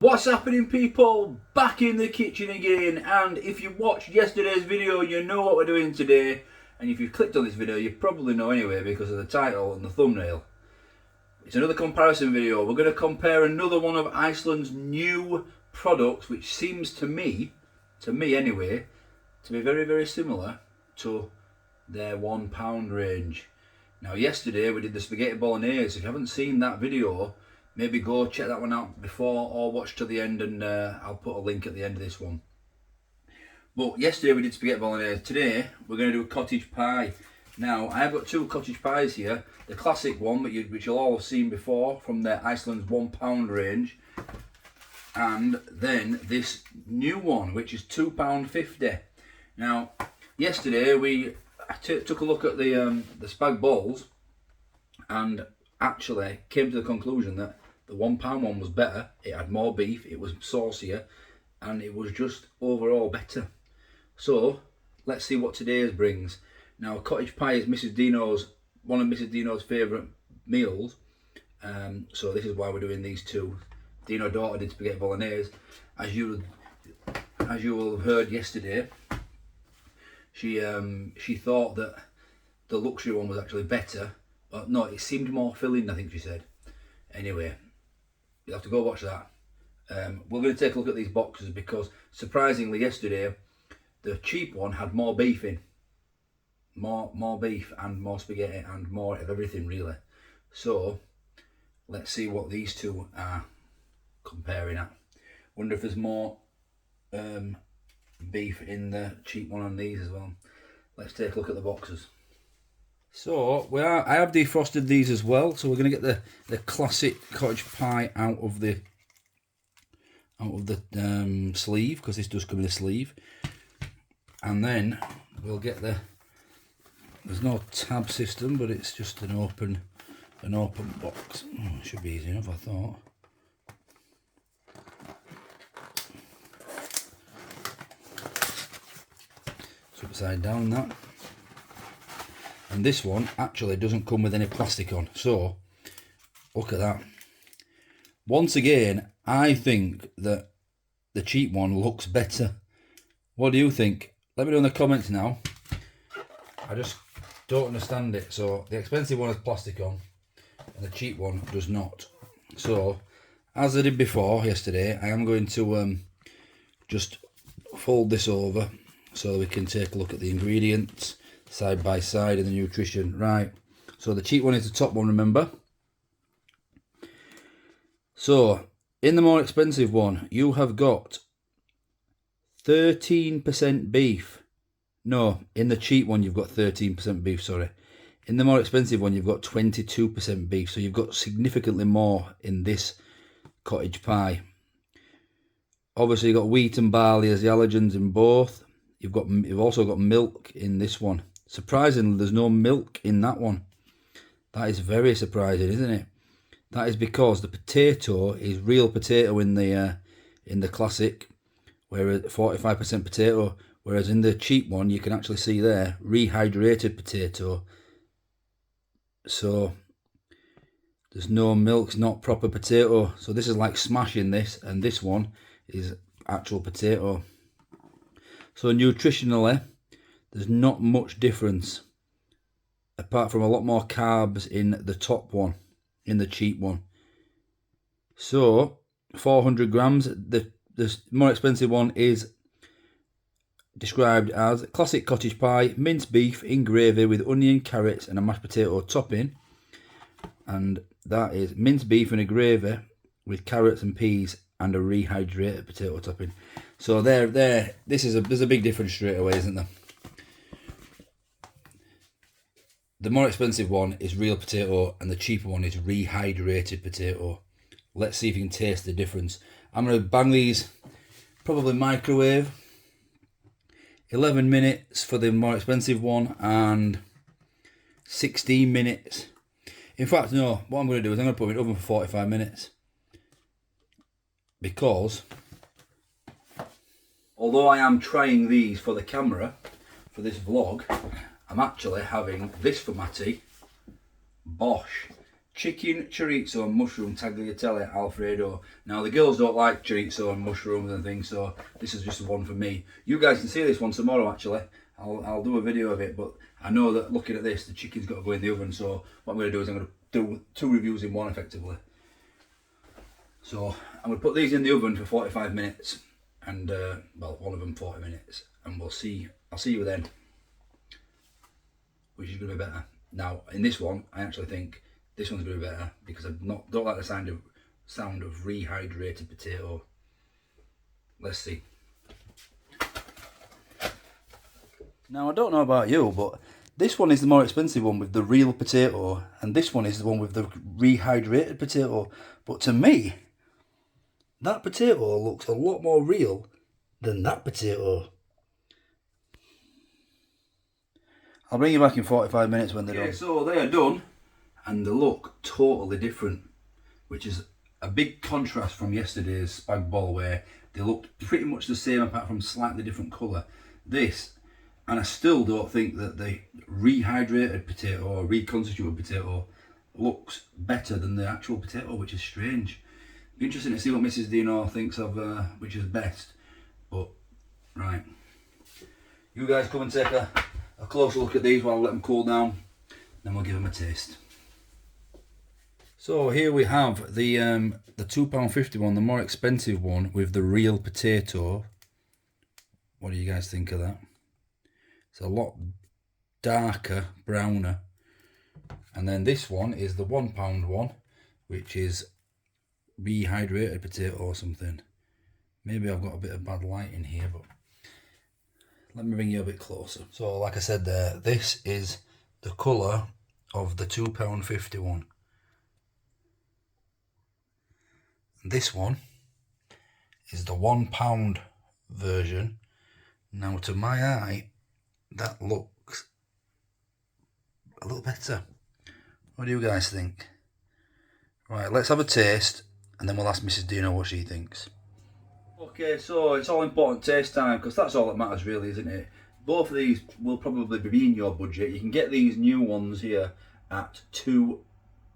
What's happening, people? Back in the kitchen again, and if you watched yesterday's video you know what we're doing today, and if you've clicked on this video you probably know anyway because of the title and the thumbnail. It's another comparison video. We're going to compare another one of Iceland's new products, which seems to me anyway, to be very, very similar to their £1 range. Now yesterday we did the spaghetti bolognese. If you haven't seen that video, maybe go check that one out before or watch to the end, and I'll put a link at the end of this one. But yesterday we did spaghetti bolognese. Today we're going to do a cottage pie. Now I have got two cottage pies here. The classic one, which you'll all have seen before from the Iceland's £1 range, and then this new one which is £2.50. Now yesterday we took a look at the spag balls and actually came to the conclusion that the £1 one was better. It had more beef, it was saucier, and it was just overall better. So let's see what today's brings. Now cottage pie is one of Mrs. Dino's favourite meals, so this is why we're doing these two. Dino's daughter did spaghetti bolognese. As you will have heard yesterday, she thought that the luxury one was actually better. But no, it seemed more filling, I think she said. Anyway, you'll have to go watch that. We're going to take a look at these boxes because surprisingly yesterday the cheap one had more beef in. More beef and more spaghetti and more of everything really. So let's see what these two are comparing at. Wonder if there's more beef in the cheap one on these as well. Let's take a look at the boxes. So I have defrosted these as well. So we're going to get the classic cottage pie out of the sleeve, because this does come in a sleeve, and then we'll get there's no tab system, but it's just an open box. Oh, it should be easy enough, I thought. It's upside down, that. And this one actually doesn't come with any plastic on, so look at that. Once again, I think that the cheap one looks better. What do you think? Let me know in the comments now. I just don't understand it. So the expensive one has plastic on and the cheap one does not. So as I did before yesterday, I am going to just fold this over so that we can take a look at the ingredients side by side and the nutrition. Right, so the cheap one is the top one, remember. So in the more expensive one you have got 13% beef. No, in the cheap one you've got 13% beef, sorry. In the more expensive one you've got 22% beef, so you've got significantly more in this cottage pie. Obviously you've got wheat and barley as the allergens in both. You've also got milk in this one. Surprisingly, there's no milk in that one. That is very surprising, isn't it? That is because the potato is real potato in the classic, whereas 45% potato, whereas in the cheap one you can actually see there rehydrated potato. So there's no milk, it's not proper potato. So this is like smashing this, and this one is actual potato. So nutritionally, there's not much difference, apart from a lot more carbs in the top one, in the cheap one. So 400 grams. The more expensive one is described as classic cottage pie, minced beef in gravy with onion, carrots and a mashed potato topping. And that is minced beef in a gravy with carrots and peas and a rehydrated potato topping. So there's a big difference straight away, isn't there? The more expensive one is real potato and the cheaper one is rehydrated potato. Let's see if you can taste the difference. I'm going to bang these, probably microwave. 11 minutes for the more expensive one and 16 minutes. In fact, no, what I'm going to do is I'm going to put them in the oven for 45 minutes. Because although I am trying these for the camera, for this vlog, I'm actually having this for my tea. Bosch chicken chorizo and mushroom tagliatelle alfredo. Now the girls don't like chorizo and mushrooms and things, so this is just one for me. You guys can see this one tomorrow actually. I'll do a video of it, but I know that looking at this, the chicken's got to go in the oven, so what I'm going to do is I'm going to do 2 reviews in one effectively. So I'm going to put these in the oven for 45 minutes, and well, one of them 40 minutes, and I'll see you then, which is going to be better. Now in this one, I actually think this one's going to be better because I don't like the sound of rehydrated potato. Let's see. Now I don't know about you, but this one is the more expensive one with the real potato, and this one is the one with the rehydrated potato. But to me, that potato looks a lot more real than that potato. I'll bring you back in 45 minutes when they're done. So they are done, and they look totally different, which is a big contrast from yesterday's spag bol where they looked pretty much the same apart from slightly different colour. This, and I still don't think that the rehydrated potato or reconstituted potato looks better than the actual potato, which is strange. Be interesting to see what Mrs. Dino thinks of which is best. But right, you guys come and take a closer look at these while I let them cool down, then we'll give them a taste. So here we have the £2.50 one, the more expensive one with the real potato. What do you guys think of that? It's a lot darker, browner. And then this one is the £1 one, which is rehydrated potato or something. Maybe I've got a bit of bad light in here, but let me bring you a bit closer. So like I said there, this is the colour of the £2.50 one. And this one is the £1 version. Now to my eye, that looks a little better. What do you guys think? Right, let's have a taste and then we'll ask Mrs. Dino what she thinks. Okay, so it's all important taste time because that's all that matters really, isn't it? Both of these will probably be in your budget. You can get these new ones here at 2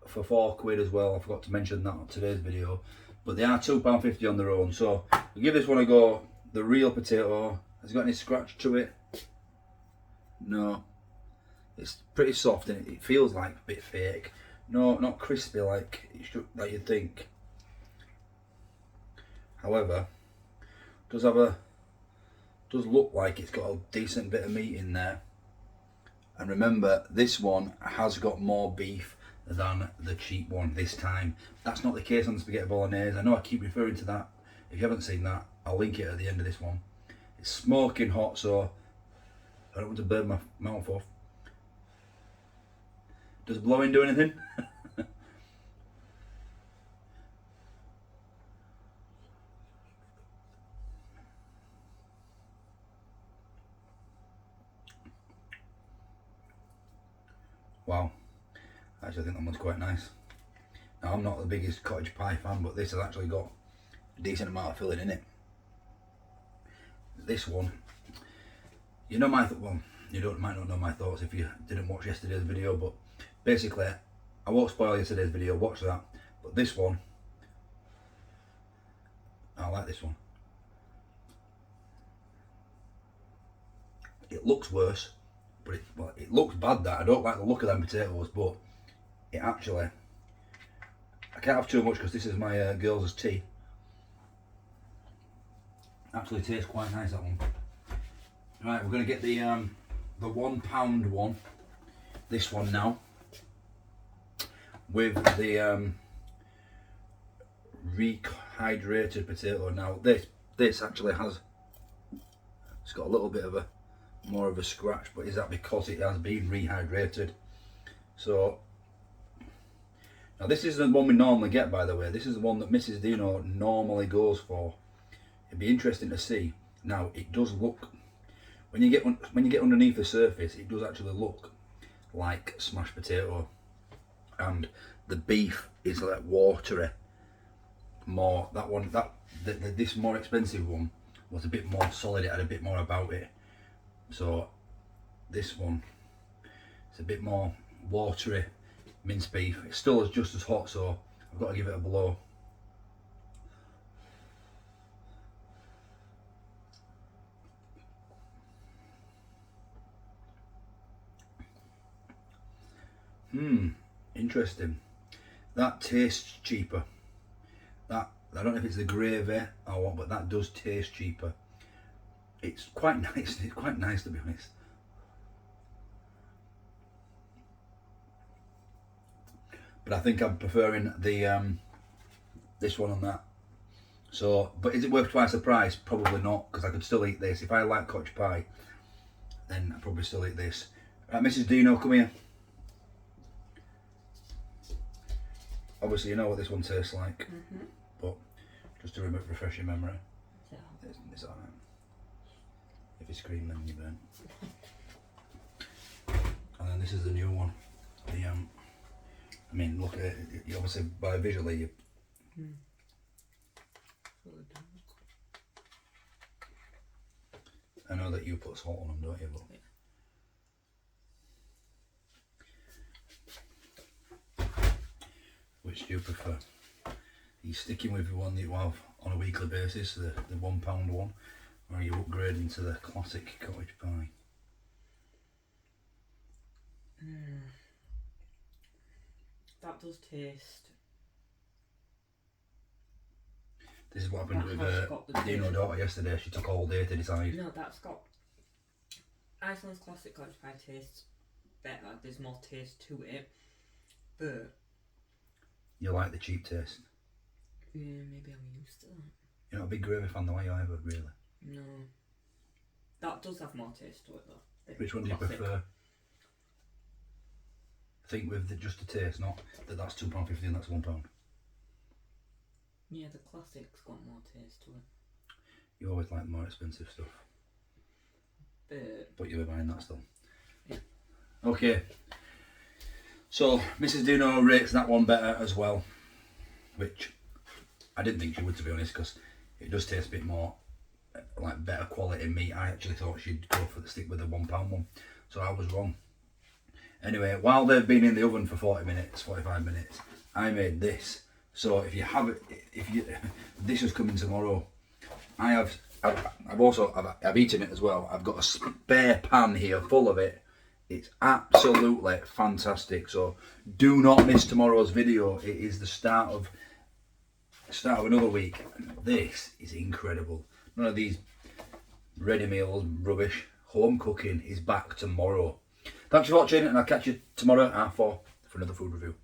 for £4 as well. I forgot to mention that on today's video. But they are £2.50 on their own. So we'll give this one a go. The real potato. Has it got any scratch to it? No. It's pretty soft and it feels like a bit fake. No, not crispy like you'd think. However, does look like it's got a decent bit of meat in there. And remember, this one has got more beef than the cheap one this time. That's not the case on the spaghetti bolognese. I know I keep referring to that. If you haven't seen that, I'll link it at the end of this one. It's smoking hot, so I don't want to burn my mouth off. Does blowing do anything? Wow, actually I think that one's quite nice. Now I'm not the biggest cottage pie fan, but this has actually got a decent amount of filling in it. This one, you know might not know my thoughts if you didn't watch yesterday's video, but basically I won't spoil yesterday's video, watch that. But this one, I like this one. It looks worse, but it looks bad. That I don't like the look of them potatoes, but it actually, I can't have too much because this is my girls' tea. Actually tastes quite nice, that one. Right, we're going to get the £1 one, this one now, with the rehydrated potato. Now this actually has, it's got a little bit of more of a scratch, but is that because it has been rehydrated? So now this is the one we normally get, by the way. This is the one that Mrs. Dino normally goes for. It'd be interesting to see. Now it does look, when you get underneath the surface, it does actually look like smashed potato, and the beef is like watery. More this more expensive one was a bit more solid. It had a bit more about it. So this one, it's a bit more watery. minced beef. It's still just as hot, so I've got to give it a blow. Interesting. That tastes cheaper. That, I don't know if it's the gravy or what, but that does taste cheaper. It's quite nice. It's quite nice, to be honest. But I think I'm preferring the this one on that. So, but is it worth twice the price? Probably not, because I could still eat this. If I like cottage pie, then I'd probably still eat this. Right, Mrs. Dino, come here. Obviously, you know what this one tastes like, but just to refresh your memory. Yeah. It's alright. If you scream, then you burn. And then this is the new one. The I mean, look at it. You obviously, by visually, you. I know that you put salt on them, don't you? But which do you prefer? Are you sticking with the one that you have on a weekly basis, the £1 one, or are you upgrading to the classic cottage pie? That does taste. This is what happened with Dino daughter yesterday. She took all day to decide. No, that's got. Iceland's classic cottage pie tastes better. There's more taste to it, but. You like the cheap taste? Yeah, maybe I'm used to that. You're not a big gravy fan the way I ever, really? No. That does have more taste to it though. Which one do you prefer? I think with just the taste, not that that's £2.50 and that's £1. Yeah, the classic's got more taste to it. You always like more expensive stuff. But you'll be buying that still. Yeah. Okay. So Mrs. Dino rates that one better as well, which I didn't think she would, to be honest, because it does taste a bit more like better quality meat. I actually thought she'd go for the stick with the £1 one, so I was wrong. Anyway, while they've been in the oven for 45 minutes, I made this. So if you have it, this is coming tomorrow. I've eaten it as well. I've got a spare pan here full of it. It's absolutely fantastic. So do not miss tomorrow's video. It is the start of another week. This is incredible. None of these ready meals rubbish. Home cooking is back tomorrow. Thanks for watching, and I'll catch you tomorrow at 4 for another food review.